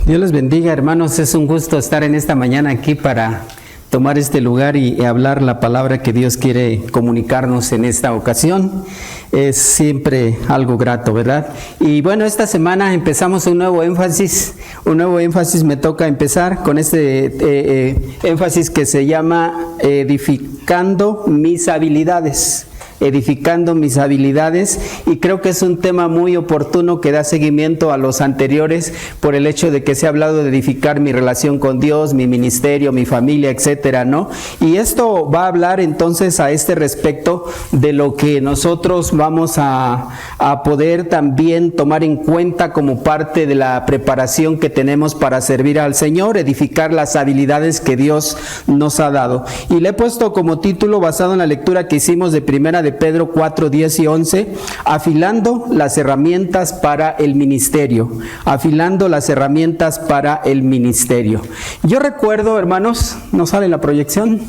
Dios les bendiga, hermanos. Es un gusto estar en esta mañana aquí para tomar este lugar y hablar la palabra que Dios quiere comunicarnos en esta ocasión. Es siempre algo grato, ¿verdad? Y bueno, esta semana empezamos un nuevo énfasis. Me toca empezar con este énfasis que se llama edificando mis habilidades. Edificando mis habilidades, y creo que es un tema muy oportuno que da seguimiento a los anteriores por el hecho de que se ha hablado de edificar mi relación con Dios, mi ministerio, mi familia, etcétera, ¿no? Y esto va a hablar entonces a este respecto de lo que nosotros vamos a poder también tomar en cuenta como parte de la preparación que tenemos para servir al Señor, edificar las habilidades que Dios nos ha dado. Y le he puesto como título, basado en la lectura que hicimos de Primera de Pedro 4, 10 y 11, afilando las herramientas para el ministerio. Afilando las herramientas para el ministerio. Yo recuerdo, hermanos, ¿no sale la proyección?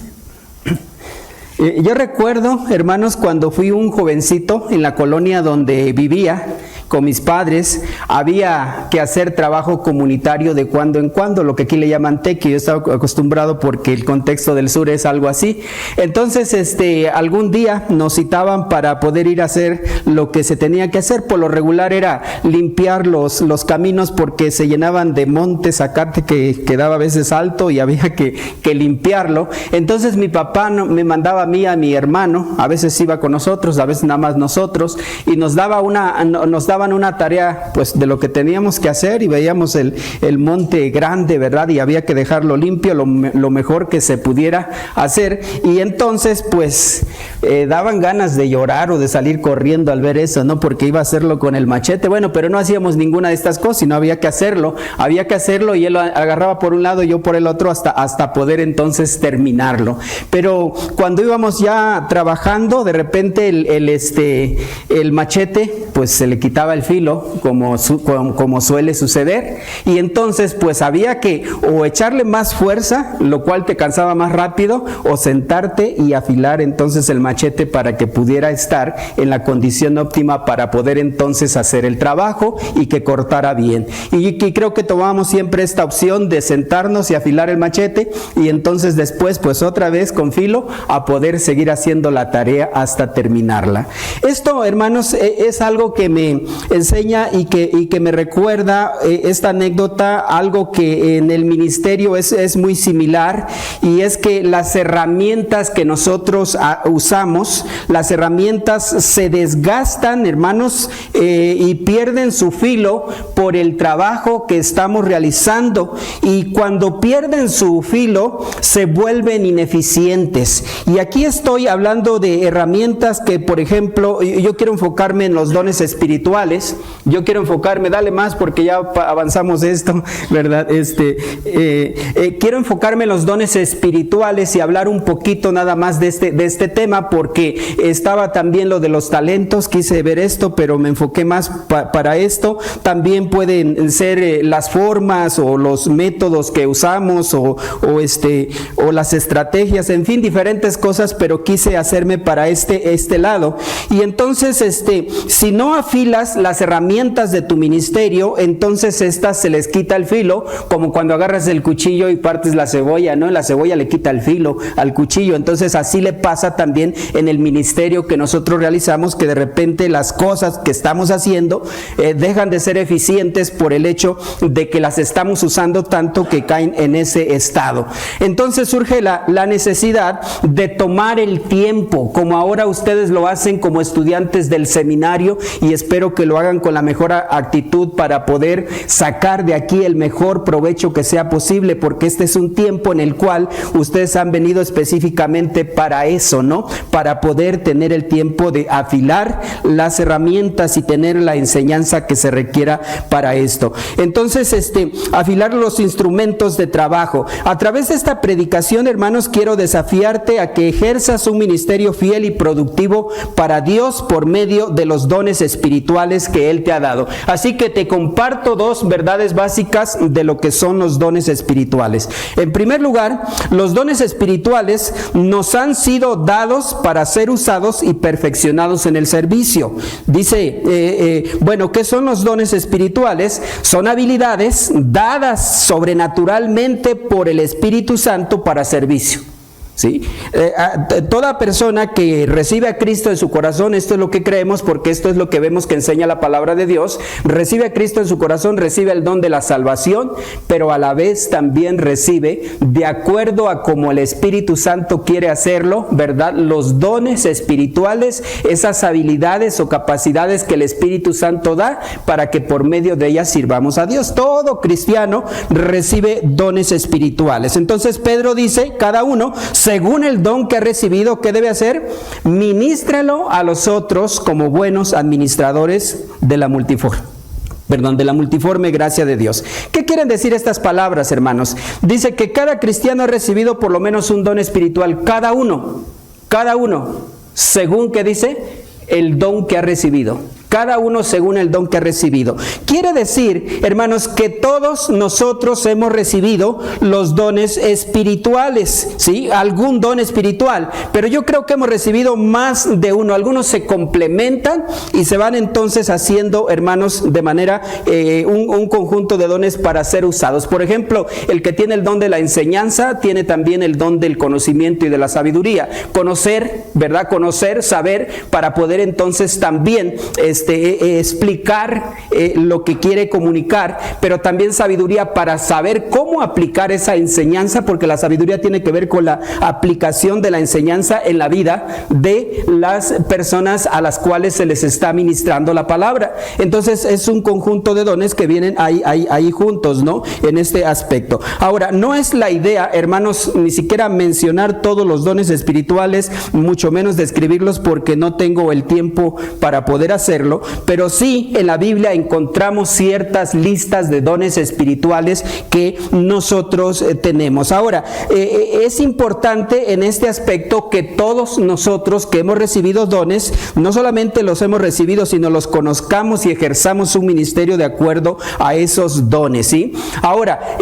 Yo recuerdo, hermanos, cuando fui un jovencito en la colonia donde vivía con mis padres, había que hacer trabajo comunitario de cuando en cuando, lo que aquí le llaman tequi. Yo estaba acostumbrado porque el contexto del sur es algo así. Entonces, algún día nos citaban para poder ir a hacer lo que se tenía que hacer. Por lo regular era limpiar los caminos porque se llenaban de monte, zacate que quedaba a veces alto y había que limpiarlo. Entonces mi papá me mandaba a mí, a mi hermano, a veces iba con nosotros, a veces nada más nosotros, y nos daban una tarea pues de lo que teníamos que hacer, y veíamos el monte grande, ¿verdad? Y había que dejarlo limpio, lo mejor que se pudiera hacer. Y entonces pues daban ganas de llorar o de salir corriendo al ver eso, ¿no? Porque iba a hacerlo con el machete. Bueno, pero no hacíamos ninguna de estas cosas, sino había que hacerlo y él lo agarraba por un lado y yo por el otro hasta poder entonces terminarlo. Pero cuando íbamos ya trabajando, de repente el machete pues se le quitaba el filo, como suele suceder, y entonces pues había que o echarle más fuerza, lo cual te cansaba más rápido, o sentarte y afilar entonces el machete para que pudiera estar en la condición óptima para poder entonces hacer el trabajo y que cortara bien. Y creo que tomamos siempre esta opción de sentarnos y afilar el machete, y entonces después pues otra vez con filo a poder seguir haciendo la tarea hasta terminarla. Esto, hermanos, es algo que me enseña y que me recuerda esta anécdota, algo que en el ministerio es muy similar, y es que las herramientas que nosotros usamos, las herramientas se desgastan, hermanos, y pierden su filo por el trabajo que estamos realizando, y cuando pierden su filo se vuelven ineficientes. Y aquí estoy hablando de herramientas que, por ejemplo, yo quiero enfocarme en los dones espirituales. Yo quiero enfocarme, dale más porque ya avanzamos esto, ¿verdad? Quiero enfocarme en los dones espirituales y hablar un poquito nada más de este tema, porque estaba también lo de los talentos, quise ver esto, pero me enfoqué más para esto. También pueden ser las formas o los métodos que usamos o las estrategias, en fin, diferentes cosas, pero quise hacerme para este lado. Y entonces, si no afilas las herramientas de tu ministerio, entonces estas se les quita el filo, como cuando agarras el cuchillo y partes la cebolla, ¿no? La cebolla le quita el filo al cuchillo. Entonces así le pasa también en el ministerio que nosotros realizamos, que de repente las cosas que estamos haciendo dejan de ser eficientes por el hecho de que las estamos usando tanto que caen en ese estado. Entonces surge la necesidad de tomar el tiempo, como ahora ustedes lo hacen como estudiantes del seminario, y espero que lo hagan con la mejor actitud para poder sacar de aquí el mejor provecho que sea posible, porque este es un tiempo en el cual ustedes han venido específicamente para eso, ¿no? Para poder tener el tiempo de afilar las herramientas y tener la enseñanza que se requiera para esto. Entonces, afilar los instrumentos de trabajo. A través de esta predicación, hermanos, quiero desafiarte a que ejerzas un ministerio fiel y productivo para Dios por medio de los dones espirituales espirituales que Él te ha dado. Así que te comparto dos verdades básicas de lo que son los dones espirituales. En primer lugar, los dones espirituales nos han sido dados para ser usados y perfeccionados en el servicio. Dice, bueno, ¿qué son los dones espirituales? Son habilidades dadas sobrenaturalmente por el Espíritu Santo para servicio. ¿Sí? Toda persona que recibe a Cristo en su corazón, esto es lo que creemos porque esto es lo que vemos que enseña la palabra de Dios, recibe a Cristo en su corazón, recibe el don de la salvación, pero a la vez también recibe, de acuerdo a como el Espíritu Santo quiere hacerlo, ¿verdad? Los dones espirituales, esas habilidades o capacidades que el Espíritu Santo da para que por medio de ellas sirvamos a Dios. Todo cristiano recibe dones espirituales. Entonces Pedro dice, cada uno, según el don que ha recibido, ¿qué debe hacer? Ministralo a los otros como buenos administradores de la multiforme gracia de Dios. ¿Qué quieren decir estas palabras, hermanos? Dice que cada cristiano ha recibido por lo menos un don espiritual, cada uno, según, ¿qué dice? El don que ha recibido. Cada uno según el don que ha recibido. Quiere decir, hermanos, que todos nosotros hemos recibido los dones espirituales, ¿sí? Algún don espiritual, pero yo creo que hemos recibido más de uno. Algunos se complementan y se van entonces haciendo, hermanos, de manera, un conjunto de dones para ser usados. Por ejemplo, el que tiene el don de la enseñanza, tiene también el don del conocimiento y de la sabiduría. Conocer, ¿verdad? Conocer, saber, para poder entonces también, explicar lo que quiere comunicar, pero también sabiduría para saber cómo aplicar esa enseñanza, porque la sabiduría tiene que ver con la aplicación de la enseñanza en la vida de las personas a las cuales se les está ministrando la palabra. Entonces es un conjunto de dones que vienen ahí juntos, ¿no? En este aspecto. Ahora, no es la idea, hermanos, ni siquiera mencionar todos los dones espirituales, mucho menos describirlos, porque no tengo el tiempo para poder hacerlo. Pero sí, en la Biblia encontramos ciertas listas de dones espirituales que nosotros tenemos. Ahora, es importante en este aspecto que todos nosotros que hemos recibido dones, no solamente los hemos recibido, sino los conozcamos y ejerzamos un ministerio de acuerdo a esos dones, ¿sí? Ahora,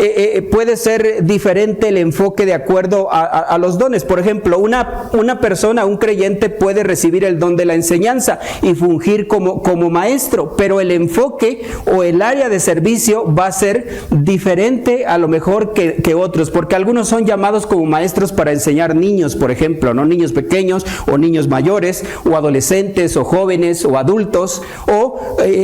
puede ser diferente el enfoque de acuerdo a los dones. Por ejemplo, una persona, un creyente, puede recibir el don de la enseñanza y fungir como maestro, pero el enfoque o el área de servicio va a ser diferente a lo mejor que otros, porque algunos son llamados como maestros para enseñar niños, por ejemplo, ¿no? Niños pequeños o niños mayores o adolescentes o jóvenes o adultos, o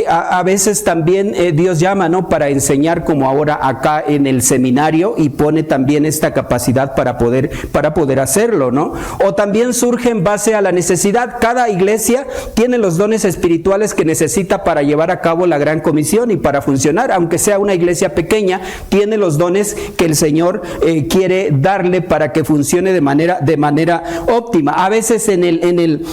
a veces también Dios llama, ¿no? Para enseñar, como ahora acá en el seminario, y pone también esta capacidad para poder hacerlo, ¿no? O también surge en base a la necesidad. Cada iglesia tiene los dones espirituales que necesita para llevar a cabo la gran comisión y para funcionar. Aunque sea una iglesia pequeña, tiene los dones que el Señor quiere darle para que funcione de manera óptima. A veces en el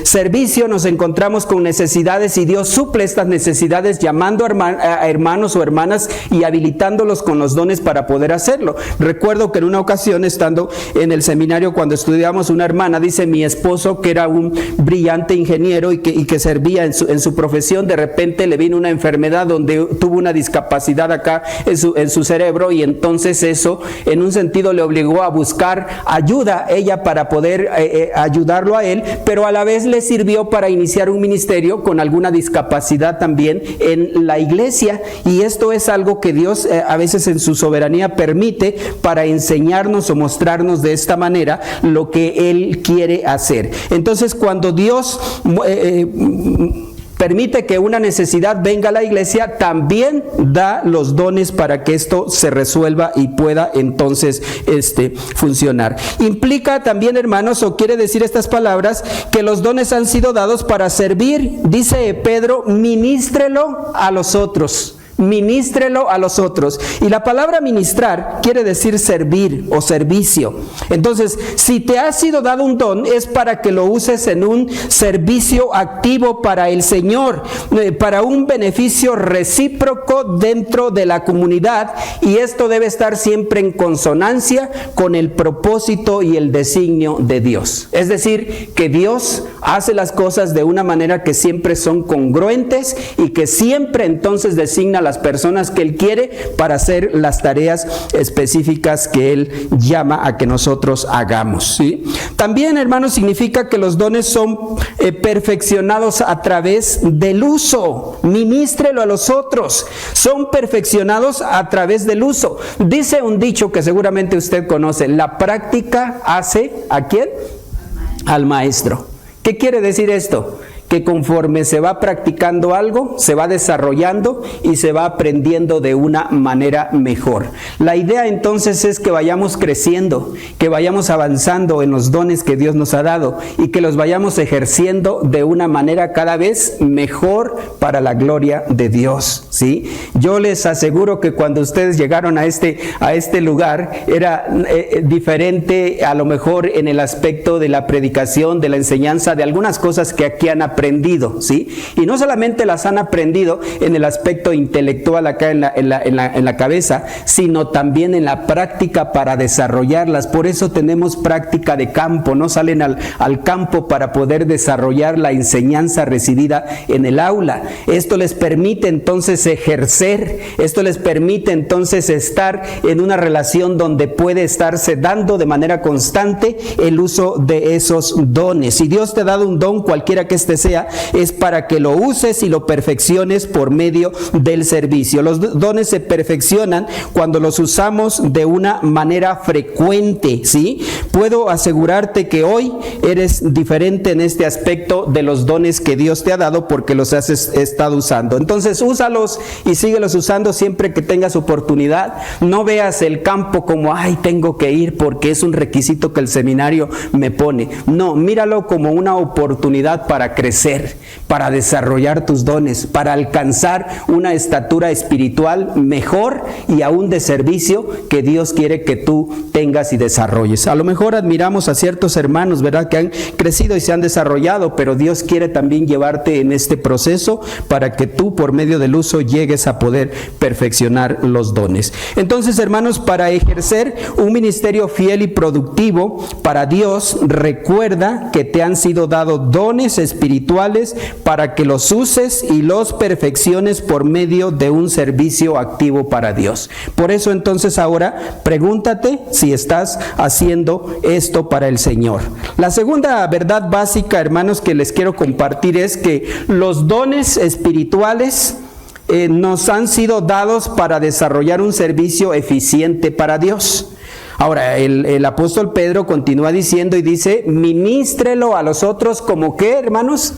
servicio nos encontramos con necesidades y Dios suple estas necesidades llamando a hermanos o hermanas y habilitándolos con los dones para poder hacerlo. Recuerdo que en una ocasión, estando en el seminario, cuando estudiamos, una hermana dice: mi esposo, que era un brillante ingeniero y que servía en su profesión, de repente le vino una enfermedad donde tuvo una discapacidad acá en su cerebro, y entonces eso en un sentido le obligó a buscar ayuda ella para poder ayudarlo a él, pero a la vez le sirvió para iniciar un ministerio con alguna discapacidad también en la iglesia. Y esto es algo que Dios a veces en su soberanía permite para enseñarnos o mostrarnos de esta manera lo que Él quiere hacer. Entonces, cuando Dios permite que una necesidad venga a la iglesia, también da los dones para que esto se resuelva y pueda entonces funcionar. Implica también, hermanos, o quiere decir estas palabras, que los dones han sido dados para servir. Dice Pedro: ministrelo a los otros. Ministrelo a los otros. Y la palabra ministrar quiere decir servir o servicio. Entonces, si te ha sido dado un don, es para que lo uses en un servicio activo para el Señor, para un beneficio recíproco dentro de la comunidad, y esto debe estar siempre en consonancia con el propósito y el designio de Dios. Es decir, que Dios hace las cosas de una manera que siempre son congruentes y que siempre entonces designa las personas que Él quiere para hacer las tareas específicas que Él llama a que nosotros hagamos, ¿sí? También, hermanos, significa que los dones son perfeccionados a través del uso. Ministrelo a los otros. Son perfeccionados a través del uso. Dice un dicho que seguramente usted conoce: la práctica hace ¿a quién? Al maestro. ¿Qué quiere decir esto? Que conforme se va practicando algo, se va desarrollando y se va aprendiendo de una manera mejor. La idea entonces es que vayamos creciendo, que vayamos avanzando en los dones que Dios nos ha dado y que los vayamos ejerciendo de una manera cada vez mejor para la gloria de Dios, ¿sí? Yo les aseguro que cuando ustedes llegaron a este lugar era diferente, a lo mejor en el aspecto de la predicación, de la enseñanza, de algunas cosas que aquí han aprendido, ¿sí? Y no solamente las han aprendido en el aspecto intelectual acá en la cabeza, sino también en la práctica para desarrollarlas. Por eso tenemos práctica de campo, no salen al campo para poder desarrollar la enseñanza recibida en el aula. Esto les permite entonces ejercer, esto les permite entonces estar en una relación donde puede estarse dando de manera constante el uso de esos dones. Si Dios te ha dado un don, cualquiera que este sea, es para que lo uses y lo perfecciones por medio del servicio. Los dones se perfeccionan cuando los usamos de una manera frecuente, ¿sí? Puedo asegurarte que hoy eres diferente en este aspecto de los dones que Dios te ha dado porque los has estado usando. Entonces, úsalos y síguelos usando siempre que tengas oportunidad. No veas el campo como, ay, tengo que ir porque es un requisito que el seminario me pone. No, míralo como una oportunidad para crecer, para desarrollar tus dones, para alcanzar una estatura espiritual mejor y aún de servicio que Dios quiere que tú tengas y desarrolles. A lo mejor admiramos a ciertos hermanos, ¿verdad?, que han crecido y se han desarrollado, pero Dios quiere también llevarte en este proceso para que tú, por medio del uso, llegues a poder perfeccionar los dones. Entonces, hermanos, para ejercer un ministerio fiel y productivo para Dios, recuerda que te han sido dados dones espirituales para que los uses y los perfecciones por medio de un servicio activo para Dios. Por eso entonces ahora pregúntate si estás haciendo esto para el Señor. La segunda verdad básica, hermanos, que les quiero compartir es que los dones espirituales nos han sido dados para desarrollar un servicio eficiente para Dios. Ahora, el apóstol Pedro continúa diciendo y dice: ministrelo a los otros como ¿qué, hermanos?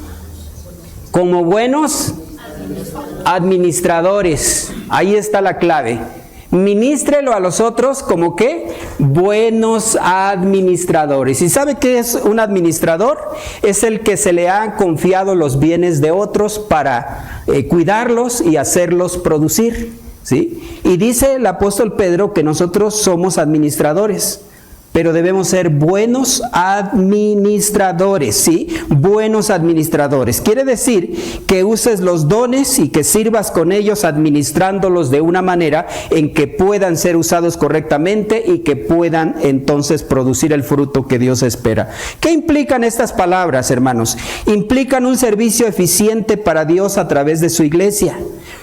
Como buenos administradores. Ahí está la clave. Ministrelo a los otros como ¿qué? Buenos administradores. ¿Y sabe qué es un administrador? Es el que se le han confiado los bienes de otros para cuidarlos y hacerlos producir, ¿sí? Y dice el apóstol Pedro que nosotros somos administradores, pero debemos ser buenos administradores, ¿sí? Buenos administradores. Quiere decir que uses los dones y que sirvas con ellos administrándolos de una manera en que puedan ser usados correctamente y que puedan entonces producir el fruto que Dios espera. ¿Qué implican estas palabras, hermanos? Implican un servicio eficiente para Dios a través de su iglesia.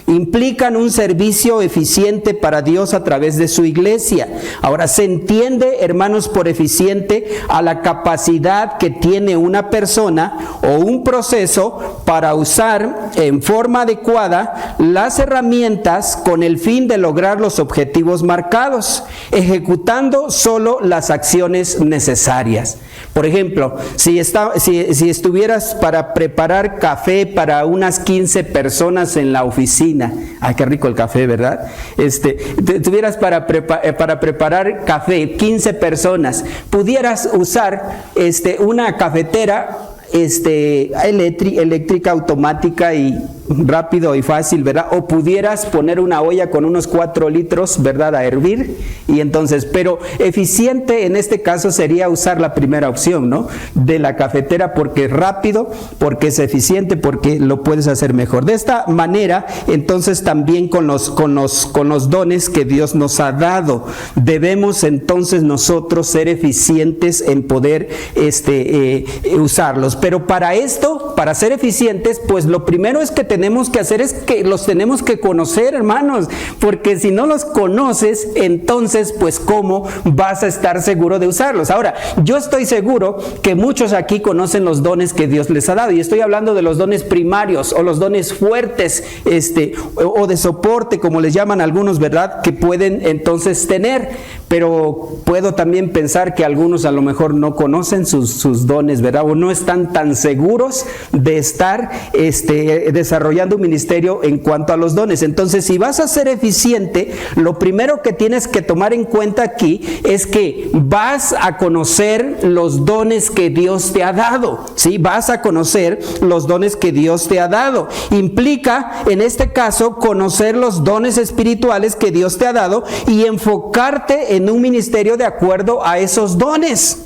Implican un servicio eficiente para Dios a través de su iglesia. Ahora, se entiende, hermanos, por eficiente a la capacidad que tiene una persona o un proceso para usar en forma adecuada las herramientas con el fin de lograr los objetivos marcados, ejecutando solo las acciones necesarias. Por ejemplo, si estuvieras para preparar café para unas 15 personas en la oficina, ay, qué rico el café, ¿verdad? Tuvieras para preparar café, 15 personas, pudieras usar una cafetera eléctrica, automática, y rápido y fácil, ¿verdad? O pudieras poner una olla con unos 4 litros, ¿verdad?, a hervir, y entonces, pero eficiente en este caso sería usar la primera opción, ¿no?, de la cafetera, porque es rápido, porque es eficiente, porque lo puedes hacer mejor. De esta manera, entonces, también con los dones que Dios nos ha dado, debemos entonces nosotros ser eficientes en poder usarlos. Pero para esto, para ser eficientes, pues lo primero es que tenemos que hacer es que los tenemos que conocer, hermanos, porque si no los conoces, entonces pues ¿cómo vas a estar seguro de usarlos? Ahora, yo estoy seguro que muchos aquí conocen los dones que Dios les ha dado, y estoy hablando de los dones primarios o los dones fuertes, o de soporte, como les llaman algunos, ¿verdad?, que pueden entonces tener. Pero puedo también pensar que algunos a lo mejor no conocen sus dones, ¿verdad?, o no están tan seguros de estar desarrollando un ministerio en cuanto a los dones. Entonces, si vas a ser eficiente, lo primero que tienes que tomar en cuenta aquí es que vas a conocer los dones que Dios te ha dado, ¿sí? Vas a conocer los dones que Dios te ha dado. Implica, en este caso, conocer los dones espirituales que Dios te ha dado y enfocarte en un ministerio de acuerdo a esos dones,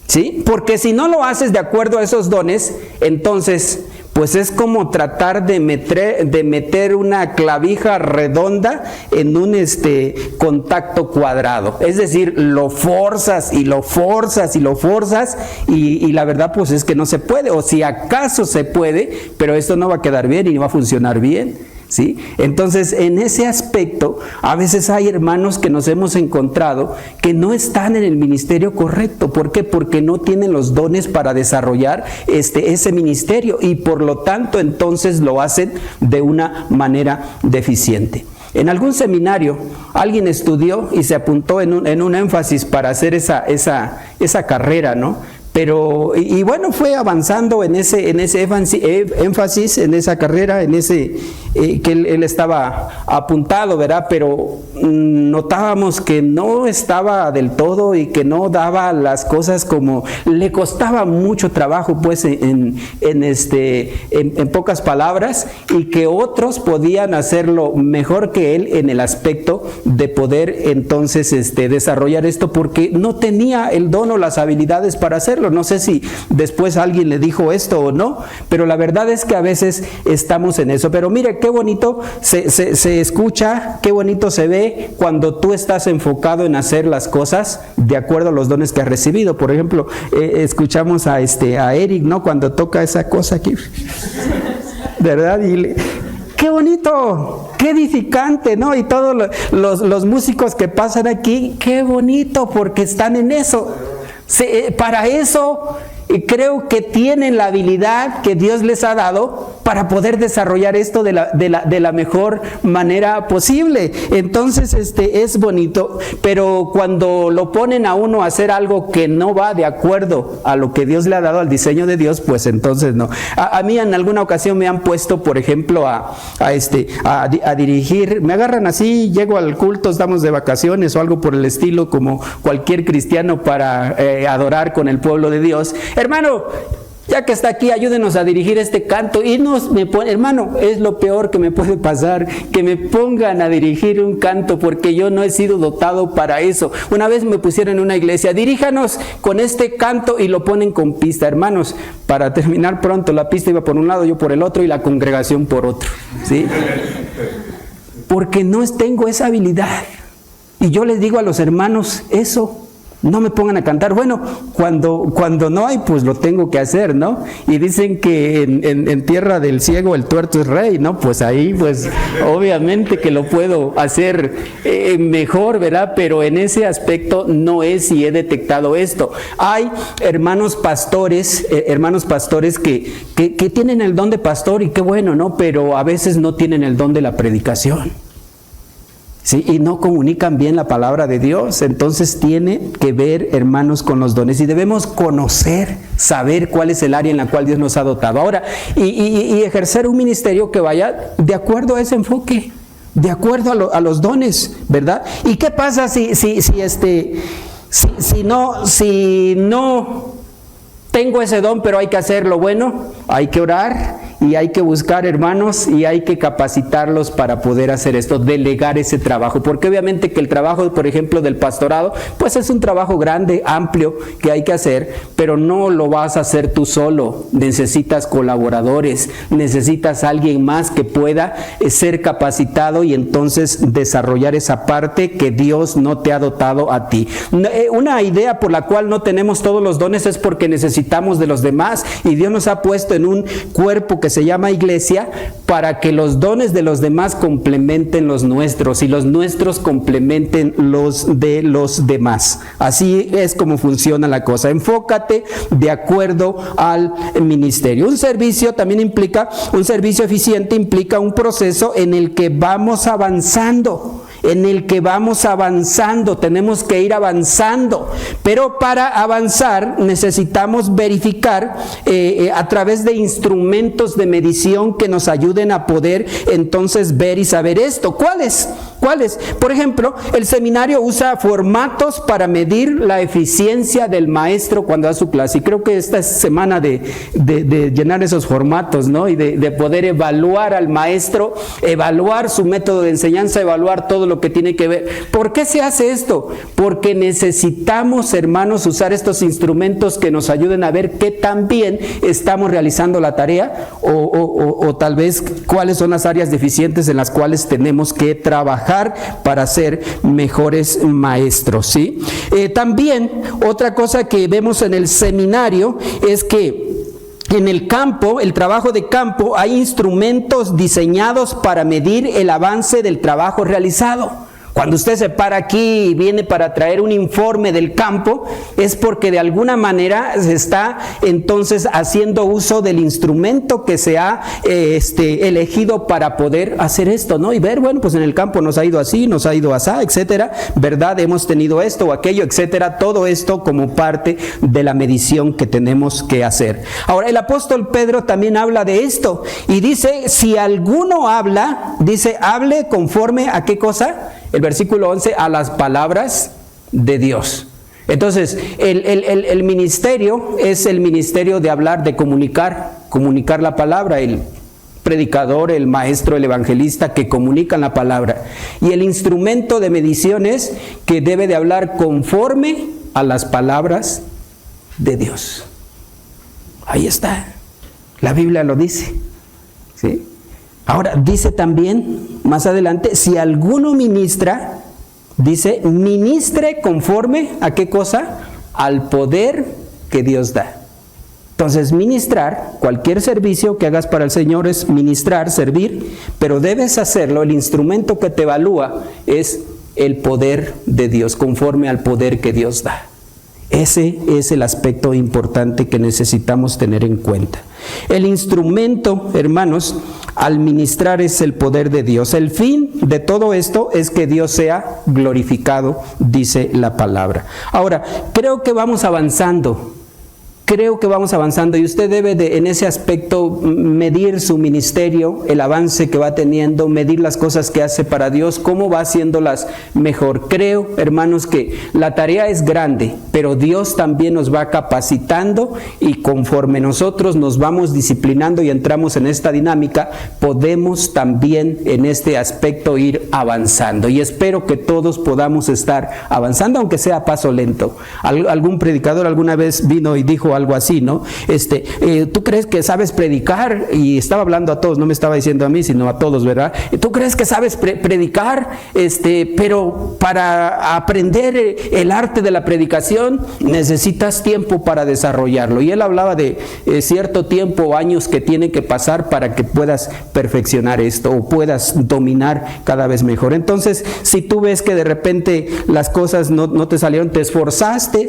¿sí? Porque si no lo haces de acuerdo a esos dones, entonces pues es como tratar de meter una clavija redonda en un contacto cuadrado. Es decir, lo forzas y lo forzas y lo forzas, y la verdad pues es que no se puede, o si acaso se puede, pero esto no va a quedar bien y no va a funcionar bien, ¿sí? Entonces, en ese aspecto, a veces hay hermanos que nos hemos encontrado que no están en el ministerio correcto. ¿Por qué? Porque no tienen los dones para desarrollar ese ministerio, y por lo tanto, entonces lo hacen de una manera deficiente. En algún seminario, alguien estudió y se apuntó en un énfasis para hacer esa carrera, ¿no? Pero, y bueno, fue avanzando en ese énfasis, en esa carrera, en ese que él estaba apuntado, ¿verdad? Pero notábamos que no estaba del todo y que no daba las cosas como le costaba mucho trabajo, pues, en pocas palabras, y que otros podían hacerlo mejor que él en el aspecto de poder entonces desarrollar esto, porque no tenía el don o las habilidades para hacerlo. No sé si después alguien le dijo esto o no, pero la verdad es que a veces estamos en eso. Pero mire, qué bonito se escucha, qué bonito se ve cuando tú estás enfocado en hacer las cosas de acuerdo a los dones que has recibido. Por ejemplo, escuchamos a Eric, ¿no?, cuando toca esa cosa aquí, ¿verdad? ¡Qué bonito! ¡Qué edificante!, ¿no? Y todos los músicos que pasan aquí, ¡qué bonito!, porque están en eso. Para eso creo que tienen la habilidad que Dios les ha dado para poder desarrollar esto de la mejor manera posible. Entonces es bonito, pero cuando lo ponen a uno a hacer algo que no va de acuerdo a lo que Dios le ha dado, al diseño de Dios, pues entonces no. A mí en alguna ocasión me han puesto, por ejemplo, a dirigir. Me agarran así, llego al culto, estamos de vacaciones o algo por el estilo, como cualquier cristiano, para adorar con el pueblo de Dios. Hermano, ya que está aquí, ayúdenos a dirigir este canto. Y hermano, es lo peor que me puede pasar, que me pongan a dirigir un canto, porque yo no he sido dotado para eso. Una vez me pusieron en una iglesia, diríjanos con este canto, y lo ponen con pista. Hermanos, para terminar pronto, la pista iba por un lado, yo por el otro, y la congregación por otro, ¿sí? Porque no tengo esa habilidad. Y yo les digo a los hermanos eso. No me pongan a cantar. Bueno, cuando no hay, pues lo tengo que hacer, ¿no? Y dicen que en tierra del ciego el tuerto es rey, ¿no? Pues ahí, pues obviamente que lo puedo hacer mejor, ¿verdad? Pero en ese aspecto no es, y he detectado esto. Hay hermanos pastores que tienen el don de pastor, y qué bueno, ¿no? Pero a veces no tienen el don de la predicación, ¿sí? Y no comunican bien la palabra de Dios. Entonces tiene que ver, hermanos, con los dones, y debemos conocer, saber cuál es el área en la cual Dios nos ha dotado. Ahora, y ejercer un ministerio que vaya de acuerdo a ese enfoque, de acuerdo a los dones, ¿verdad? ¿Y qué pasa si no tengo ese don, pero hay que hacerlo? Bueno, hay que orar y hay que buscar hermanos y hay que capacitarlos para poder hacer esto, delegar ese trabajo, porque obviamente que el trabajo, por ejemplo, del pastorado, pues es un trabajo grande, amplio, que hay que hacer, pero no lo vas a hacer tú solo. Necesitas colaboradores, necesitas alguien más que pueda ser capacitado y entonces desarrollar esa parte que Dios no te ha dotado a ti. Una idea por la cual no tenemos todos los dones es porque necesitamos de los demás, y Dios nos ha puesto en un cuerpo que se llama iglesia para que los dones de los demás complementen los nuestros y los nuestros complementen los de los demás. Así es como funciona la cosa. Enfócate de acuerdo al ministerio. Un servicio también implica, un servicio eficiente implica un proceso en el que vamos avanzando. Tenemos que ir avanzando, pero para avanzar necesitamos verificar a través de instrumentos de medición que nos ayuden a poder entonces ver y saber esto. ¿Cuáles? Por ejemplo, el seminario usa formatos para medir la eficiencia del maestro cuando da su clase, y creo que esta es semana de llenar esos formatos, ¿no? Y de poder evaluar al maestro, evaluar su método de enseñanza, evaluar todo lo que tiene que ver. ¿Por qué se hace esto? Porque necesitamos, hermanos, usar estos instrumentos que nos ayuden a ver qué tan bien estamos realizando la tarea, o tal vez cuáles son las áreas deficientes en las cuales tenemos que trabajar para ser mejores maestros, ¿sí? También otra cosa que vemos en el seminario es que en el campo, el trabajo de campo, hay instrumentos diseñados para medir el avance del trabajo realizado. Cuando usted se para aquí y viene para traer un informe del campo, es porque de alguna manera se está entonces haciendo uso del instrumento que se ha elegido para poder hacer esto, ¿no? Y ver, bueno, pues en el campo nos ha ido así, nos ha ido así, etcétera, ¿verdad? Hemos tenido esto o aquello, etcétera. Todo esto como parte de la medición que tenemos que hacer. Ahora, el apóstol Pedro también habla de esto y dice, si alguno habla, dice, hable conforme a ¿qué cosa? El versículo 11, a las palabras de Dios. Entonces, el ministerio es el ministerio de hablar, de comunicar la palabra, el predicador, el maestro, el evangelista que comunican la palabra. Y el instrumento de medición es que debe de hablar conforme a las palabras de Dios. Ahí está, la Biblia lo dice, ¿sí? Ahora, dice también, más adelante, si alguno ministra, dice, ministre conforme a ¿qué cosa? Al poder que Dios da. Entonces, ministrar, cualquier servicio que hagas para el Señor es ministrar, servir, pero debes hacerlo, el instrumento que te evalúa es el poder de Dios, conforme al poder que Dios da. Ese es el aspecto importante que necesitamos tener en cuenta. El instrumento, hermanos, al ministrar es el poder de Dios. El fin de todo esto es que Dios sea glorificado, dice la palabra. Ahora, creo que vamos avanzando y usted debe de, en ese aspecto, medir su ministerio, el avance que va teniendo, medir las cosas que hace para Dios, cómo va haciéndolas mejor. Creo, hermanos, que la tarea es grande, pero Dios también nos va capacitando, y conforme nosotros nos vamos disciplinando y entramos en esta dinámica, podemos también en este aspecto ir avanzando. Y espero que todos podamos estar avanzando, aunque sea a paso lento. Algún predicador alguna vez vino y dijo algo así, ¿no? ¿Tú crees que sabes predicar? Y estaba hablando a todos, no me estaba diciendo a mí, sino a todos, ¿verdad? ¿Tú crees que sabes predicar? Pero para aprender el arte de la predicación necesitas tiempo para desarrollarlo. Y él hablaba de cierto tiempo o años que tienen que pasar para que puedas perfeccionar esto o puedas dominar cada vez mejor. Entonces, si tú ves que de repente las cosas no te salieron, te esforzaste.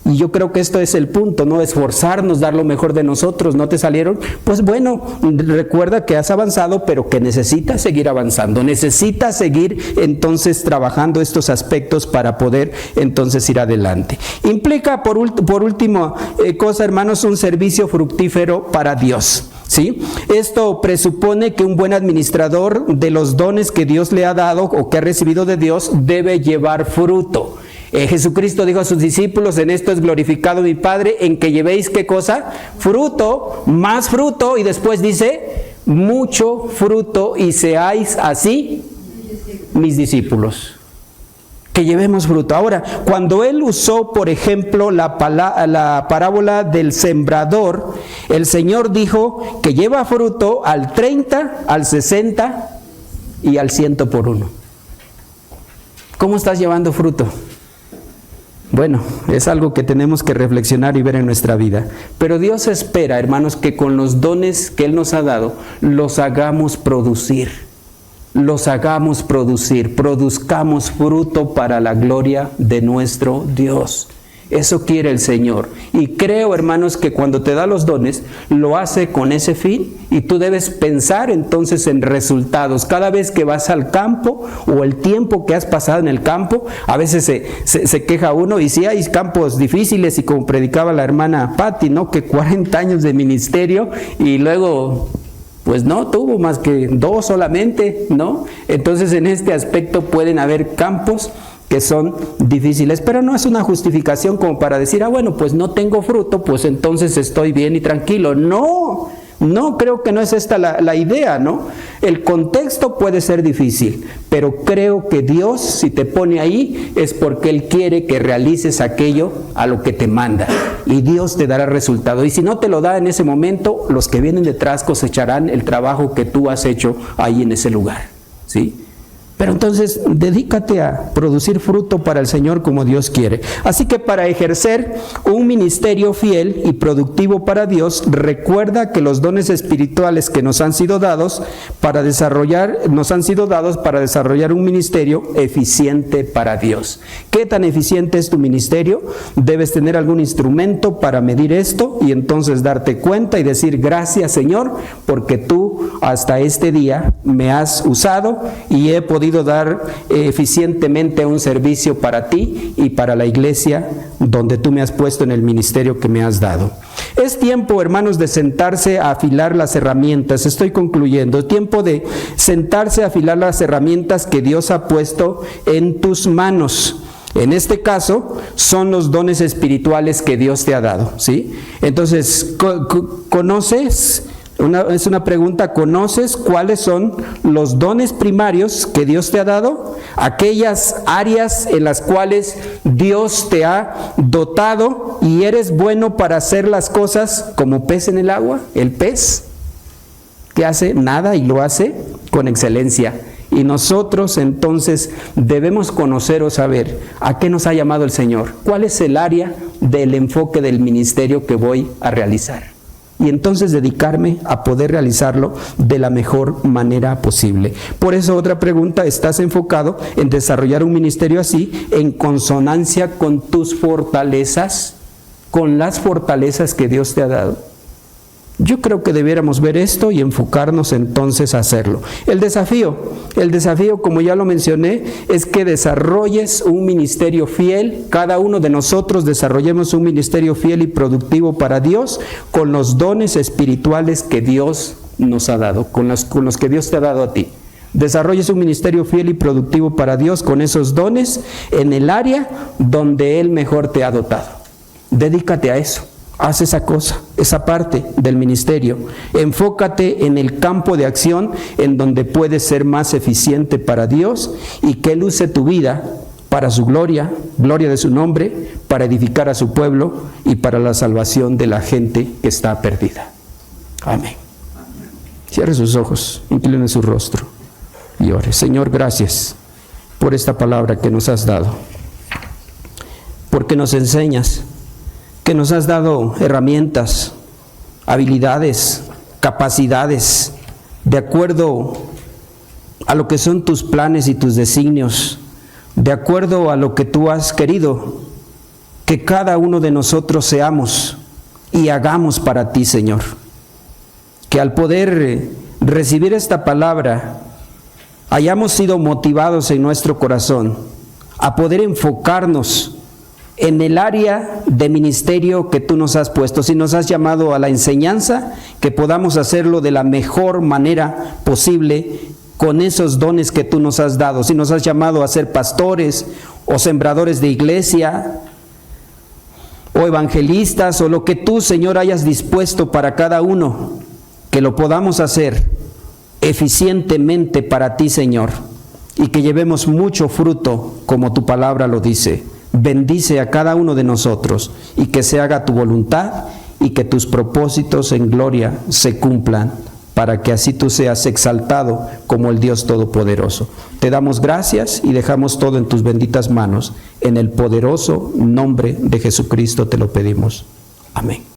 Y yo creo que esto es el punto, ¿no? Esforzarnos, dar lo mejor de nosotros. ¿No te salieron? Pues bueno, recuerda que has avanzado, pero que necesitas seguir avanzando. Necesitas seguir entonces trabajando estos aspectos para poder entonces ir adelante. Implica, por último cosa, hermanos, un servicio fructífero para Dios, ¿sí? Esto presupone que un buen administrador de los dones que Dios le ha dado o que ha recibido de Dios debe llevar fruto. Jesucristo dijo a sus discípulos, en esto es glorificado mi Padre, en que llevéis, ¿qué cosa? Fruto, más fruto, y después dice, mucho fruto, y seáis así mis discípulos. Que llevemos fruto. Ahora, cuando él usó, por ejemplo, la parábola del sembrador, el Señor dijo que lleva fruto al 30, al 60 y al 100 por uno. ¿Cómo estás llevando fruto? Bueno, es algo que tenemos que reflexionar y ver en nuestra vida. Pero Dios espera, hermanos, que con los dones que Él nos ha dado, los hagamos producir. Los hagamos producir, produzcamos fruto para la gloria de nuestro Dios. Eso quiere el Señor. Y creo, hermanos, que cuando te da los dones, lo hace con ese fin, y tú debes pensar entonces en resultados. Cada vez que vas al campo, o el tiempo que has pasado en el campo, a veces se queja uno, y sí hay campos difíciles, y como predicaba la hermana Patti, ¿no? Que 40 años de ministerio, y luego pues no tuvo más que 2 solamente, ¿no? Entonces en este aspecto pueden haber campos que son difíciles, pero no es una justificación como para decir, bueno, pues no tengo fruto, pues entonces estoy bien y tranquilo. No, creo que no es esta la idea, ¿no? El contexto puede ser difícil, pero creo que Dios, si te pone ahí, es porque Él quiere que realices aquello a lo que te manda, y Dios te dará resultado. Y si no te lo da en ese momento, los que vienen detrás cosecharán el trabajo que tú has hecho ahí en ese lugar, ¿sí? Pero entonces, dedícate a producir fruto para el Señor como Dios quiere. Así que para ejercer un ministerio fiel y productivo para Dios, recuerda que los dones espirituales que nos han sido dados para desarrollar un ministerio eficiente para Dios. ¿Qué tan eficiente es tu ministerio? Debes tener algún instrumento para medir esto y entonces darte cuenta y decir, gracias Señor, porque tú hasta este día me has usado y he podido dar eficientemente un servicio para ti y para la iglesia donde tú me has puesto en el ministerio que me has dado. Es tiempo, hermanos, de sentarse a afilar las herramientas. Estoy concluyendo. Es tiempo de sentarse a afilar las herramientas que Dios ha puesto en tus manos. En este caso, son los dones espirituales que Dios te ha dado, ¿sí? Entonces, ¿conoces? Es una pregunta, ¿conoces cuáles son los dones primarios que Dios te ha dado? Aquellas áreas en las cuales Dios te ha dotado y eres bueno para hacer las cosas como pez en el agua. El pez que hace nada y lo hace con excelencia. Y nosotros entonces debemos conocer o saber a qué nos ha llamado el Señor. ¿Cuál es el área del enfoque del ministerio que voy a realizar? Y entonces dedicarme a poder realizarlo de la mejor manera posible. Por eso otra pregunta, ¿estás enfocado en desarrollar un ministerio así, en consonancia con tus fortalezas, con las fortalezas que Dios te ha dado? Yo creo que debiéramos ver esto y enfocarnos entonces a hacerlo. El desafío, como ya lo mencioné, es que desarrolles un ministerio fiel. Cada uno de nosotros desarrollemos un ministerio fiel y productivo para Dios con los dones espirituales que Dios nos ha dado, con los que Dios te ha dado a ti. Desarrolles un ministerio fiel y productivo para Dios con esos dones en el área donde Él mejor te ha dotado. Dedícate a eso. Haz esa cosa, esa parte del ministerio. Enfócate en el campo de acción en donde puedes ser más eficiente para Dios y que Él use tu vida para su gloria, gloria de su nombre, para edificar a su pueblo y para la salvación de la gente que está perdida. Amén. Cierre sus ojos, incline su rostro y ore. Señor, gracias por esta palabra que nos has dado, porque nos enseñas que nos has dado herramientas, habilidades, capacidades, de acuerdo a lo que son tus planes y tus designios, de acuerdo a lo que tú has querido que cada uno de nosotros seamos y hagamos para ti, Señor. Que al poder recibir esta palabra, hayamos sido motivados en nuestro corazón a poder enfocarnos en el área de ministerio que tú nos has puesto. Si nos has llamado a la enseñanza, que podamos hacerlo de la mejor manera posible con esos dones que tú nos has dado. Si nos has llamado a ser pastores o sembradores de iglesia, o evangelistas, o lo que tú, Señor, hayas dispuesto para cada uno, que lo podamos hacer eficientemente para ti, Señor, y que llevemos mucho fruto, como tu palabra lo dice. Bendice a cada uno de nosotros, y que se haga tu voluntad, y que tus propósitos en gloria se cumplan, para que así tú seas exaltado como el Dios Todopoderoso. Te damos gracias y dejamos todo en tus benditas manos. En el poderoso nombre de Jesucristo te lo pedimos. Amén.